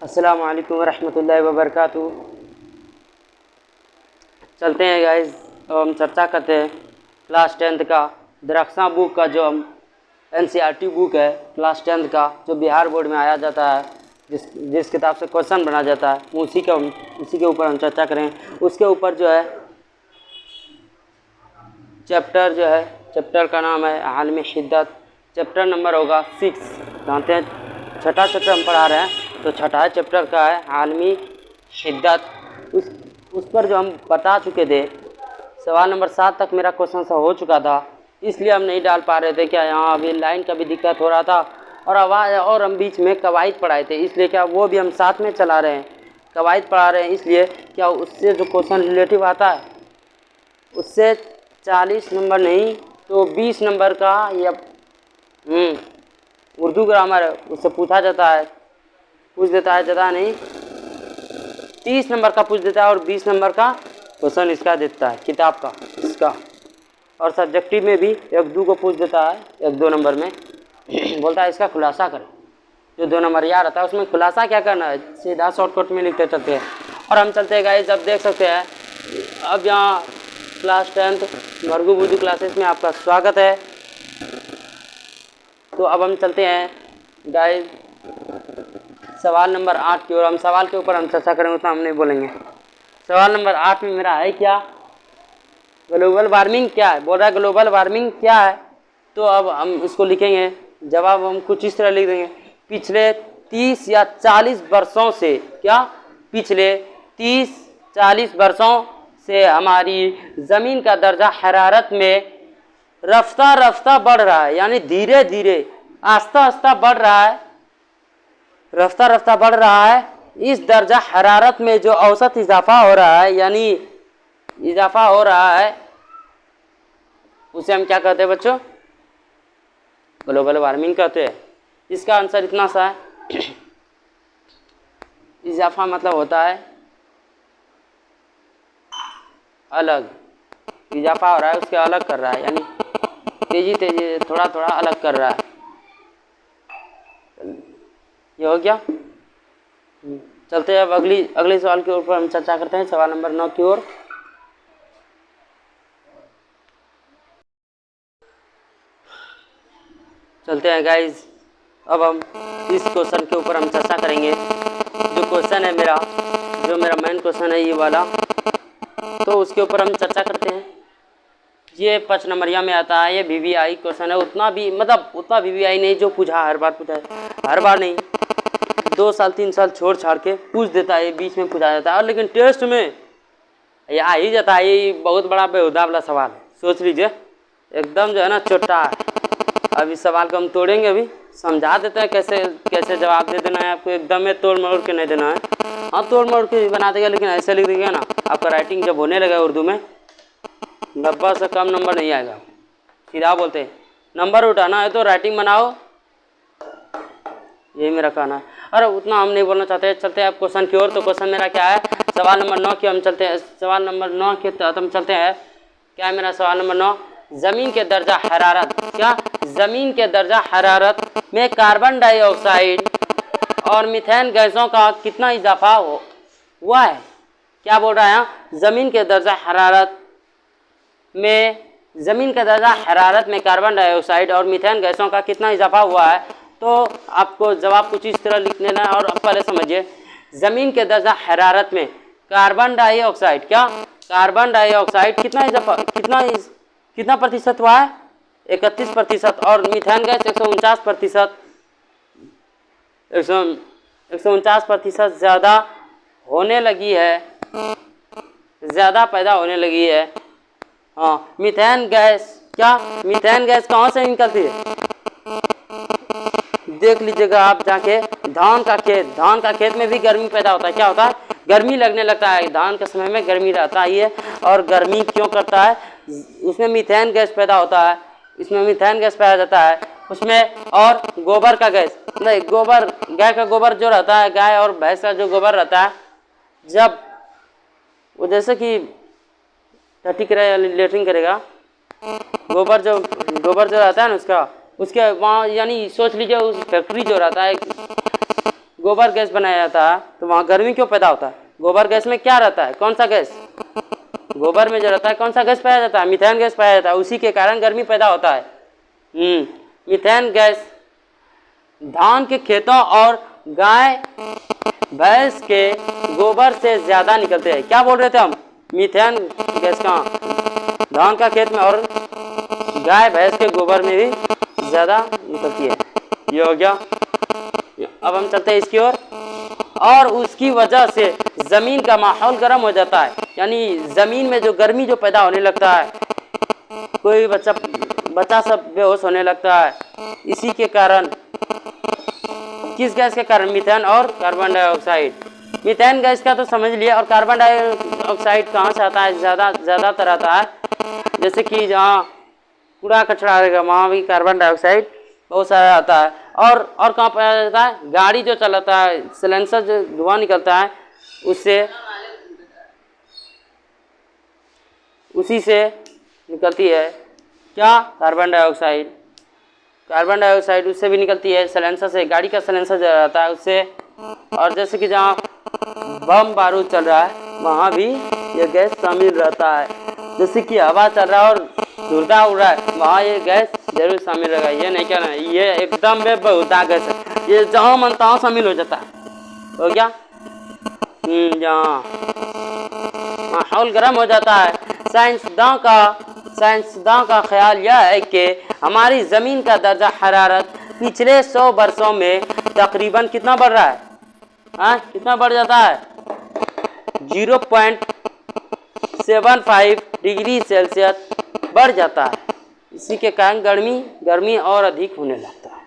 अस्सलामु अलैकुम वरहमतुल्लाहि वबरकातुहू। चलते हैं गाइस, अब हम चर्चा करते हैं क्लास 10th का दरख्शां बुक का, जो हम NCERT बुक है क्लास 10th का, जो बिहार बोर्ड में आया जाता है, जिस किताब से क्वेश्चन बना जाता है, उसी के ऊपर हम चर्चा करें। उसके ऊपर जो है चैप्टर का नाम है आलमी शिद्दत। चैप्टर नंबर होगा 6। जानते हैं छठा चैप्टर हम पढ़ा रहे हैं, तो छठा चैप्टर का है आलमी शिद्दत। उस पर जो हम बता चुके थे, सवाल नंबर 7 तक मेरा क्वेश्चन सा हो चुका था, इसलिए हम नहीं डाल पा रहे थे। क्या यहाँ अभी लाइन का भी दिक्कत हो रहा था और आवाज़, और हम बीच में कवायद पढ़ाए थे, इसलिए क्या वो भी हम साथ में चला रहे हैं, कवायद पढ़ा रहे हैं। इसलिए क्या उससे जो क्वेश्चन रिलेटिव आता है उससे 40 नंबर नहीं तो 20 नंबर का या उर्दू ग्रामर उससे पूछा जाता है, पूछ देता है, ज़्यादा नहीं 30 नंबर का पूछ देता है और 20 नंबर का क्वेश्चन इसका देता है, किताब का इसका। और सब्जेक्टिव में भी 1-2 को पूछ देता है, 1-2 नंबर में बोलता है इसका खुलासा करें। जो 2 नंबर याद रहता है उसमें खुलासा क्या करना है, सीधा शॉर्टकट में लिखते चलते हैं। और हम चलते हैं गाइस, अब देख सकते हैं, अब यहाँ class 10th Marghoob Urdu classes में आपका स्वागत है। तो अब हम चलते हैं गाइस सवाल नंबर 8 की ओर। हम सवाल के ऊपर हम चर्चा करेंगे, उतना हम नहीं बोलेंगे। सवाल नंबर 8 में मेरा है क्या, ग्लोबल वार्मिंग क्या है। बोल रहा है ग्लोबल वार्मिंग क्या है, तो अब हम इसको लिखेंगे, जवाब हम कुछ इस तरह लिख देंगे। पिछले 30 या 40 वर्षों से, क्या पिछले 30-40 वर्षों से हमारी ज़मीन का दर्जा हरारत में रफ्ता बढ़ रहा है, यानी धीरे धीरे आस्ता आस्ता बढ़ रहा है, रफ्ता बढ़ रहा है। इस दर्जा हरारत में जो औसत इजाफा हो रहा है, यानी इजाफा हो रहा है, उसे हम क्या कहते हैं बच्चों, ग्लोबल वार्मिंग कहते हैं। इसका आंसर इतना सा है, इजाफा मतलब होता है अलग, इजाफा हो रहा है उसके अलग कर रहा है, यानी तेजी थोड़ा अलग कर रहा है। ये हो गया। चलते हैं अब अगले सवाल के ऊपर हम चर्चा करते हैं, सवाल नंबर 9 की ओर। चलते हैं गाइज, अब हम इस क्वेश्चन के ऊपर हम चर्चा करेंगे। जो क्वेश्चन है मेरा, जो मेरा मेन क्वेश्चन है ये वाला, तो उसके ऊपर हम चर्चा करते हैं। ये 5 नंबरिया में आता है, ये VVI क्वेश्चन है। उतना VVI नहीं जो पूछा हर बार पूछा है, हर बार नहीं, 2 साल 3 साल छोड़ छाड़ के पूछ देता है, बीच में पूछा जाता है। और लेकिन टेस्ट में ये आ ही जाता है। ये बहुत बड़ा बेहुदा वाला सवाल है, सोच लीजिए, एकदम जो है ना छोटा है। अब इस सवाल को हम तोड़ेंगे, अभी समझा देते हैं कैसे जवाब दे देना है आपको, एकदम में तोड़ मरोड़ के नहीं देना है। हाँ तोड़ मरोड़ के बना देगा, लेकिन ऐसे लिख देगा ना, आपका राइटिंग जब होने लगा उर्दू में 90 से कम नंबर नहीं आएगा। सीधा बोलते हैं, नंबर उठाना है तो राइटिंग बनाओ, यही मेरा कहना है। अरे उतना हम नहीं बोलना चाहते। चलते हैं अब क्वेश्चन की ओर। तो क्वेश्चन मेरा क्या है, सवाल नंबर 9 की हम चलते हैं। सवाल नंबर 9 के तहत हम चलते हैं। क्या है मेरा सवाल नंबर 9, ज़मीन के दर्जा हरारत, क्या ज़मीन के दर्जा हरारत में कार्बन डाइऑक्साइड और मीथेन गैसों का कितना इजाफा हुआ है। क्या बोल रहा है यहाँ, ज़मीन के दर्जा हरारत में कार्बन डाइऑक्साइड और मीथेन गैसों का कितना इजाफा हुआ है। तो आपको जवाब कुछ इस तरह लिख लेना है। और अब पहले समझिए, ज़मीन के दर्जा हरारत में कार्बन डाइऑक्साइड, क्या कार्बन डाइऑक्साइड कितना प्रतिशत हुआ है, 31%, और मीथेन गैस 149%, 149% ज़्यादा होने लगी है, ज़्यादा पैदा होने लगी है। हाँ मीथेन गैस, क्या मीथेन गैस कहाँ से निकलती है, देख लीजिएगा आप जाके, धान का खेत में भी गर्मी पैदा होता है। क्या होता है, गर्मी लगने लगता है, धान के समय में गर्मी रहता ही है। और गर्मी क्यों करता है, उसमें मीथेन गैस पैदा होता है, इसमें मीथेन गैस पाया जाता है उसमें। और गोबर का गैस नहीं, गोबर, गाय का गोबर जो रहता है, गाय और भैंस का जो गोबर रहता है, जब वो जैसे कि टट्टी करेगा, लेटरिन करेगा, गोबर जो रहता है ना उसके वहाँ, यानी सोच लीजिए उस फैक्ट्री जो रहता है, गोबर गैस बनाया जाता है तो वहाँ गर्मी क्यों पैदा होता है? गोबर गैस में क्या रहता है? कौन सा गैस? गोबर में जो रहता है कौन सा गैस पाया जाता है? मीथेन गैस पाया जाता है, उसी के कारण गर्मी पैदा होता है। मीथेन गैस धान के खेतों और गाय भैंस के गोबर से ज़्यादा निकलते हैं। क्या बोल रहे थे हम? मीथेन गैस कहाँ? धान का खेत में और गाय भैंस के गोबर में भी ज़्यादा निकलती है। ये हो गया। अब हम चलते हैं इसकी ओर। और उसकी वजह से ज़मीन का माहौल गर्म हो जाता है, यानी ज़मीन में जो गर्मी जो पैदा होने लगता है, कोई बच्चा सब बेहोश होने लगता है। इसी के कारण, किस गैस के कारण? मीथेन और कार्बन डाइऑक्साइड। मीथेन गैस का तो समझ लिया, और कार्बन डाइऑक्साइड कहाँ से आता है? ज़्यादातर आता है, जैसे कि जहाँ कूड़ा कचरा रहेगा वहाँ भी कार्बन डाइऑक्साइड बहुत सारा आता है। और कहाँ पाया जाता है? गाड़ी जो चलाता है, सिलेंसर जो धुआं निकलता है उसी से निकलती है क्या? Carbon dioxide. कार्बन डाइऑक्साइड उससे भी निकलती है, सिलेंसर से, गाड़ी का सिलेंसर जो रहता है उससे। और जैसे कि जहाँ बम बारूद चल रहा है वहाँ भी ये गैस शामिल रहता है। जैसे कि हवा चल रहा है और धुआं उड़ रहा है, वहाँ ये गैस जरूर शामिल रहेगा। ये नहीं क्या ना, ये एकदम बेहुदा गैस है, ये जहाँ मन तहाँ शामिल हो जाता है। हो गया? जहाँ माहौल गर्म हो जाता है। साइंसदान का ख्याल यह है कि हमारी ज़मीन का दर्जा हरारत पिछले 100 वर्षों में तकरीबन कितना बढ़ रहा है? कितना बढ़ जाता है? 0.75 डिग्री सेल्सियस बढ़ जाता है। इसी के कारण गर्मी और अधिक होने लगता है।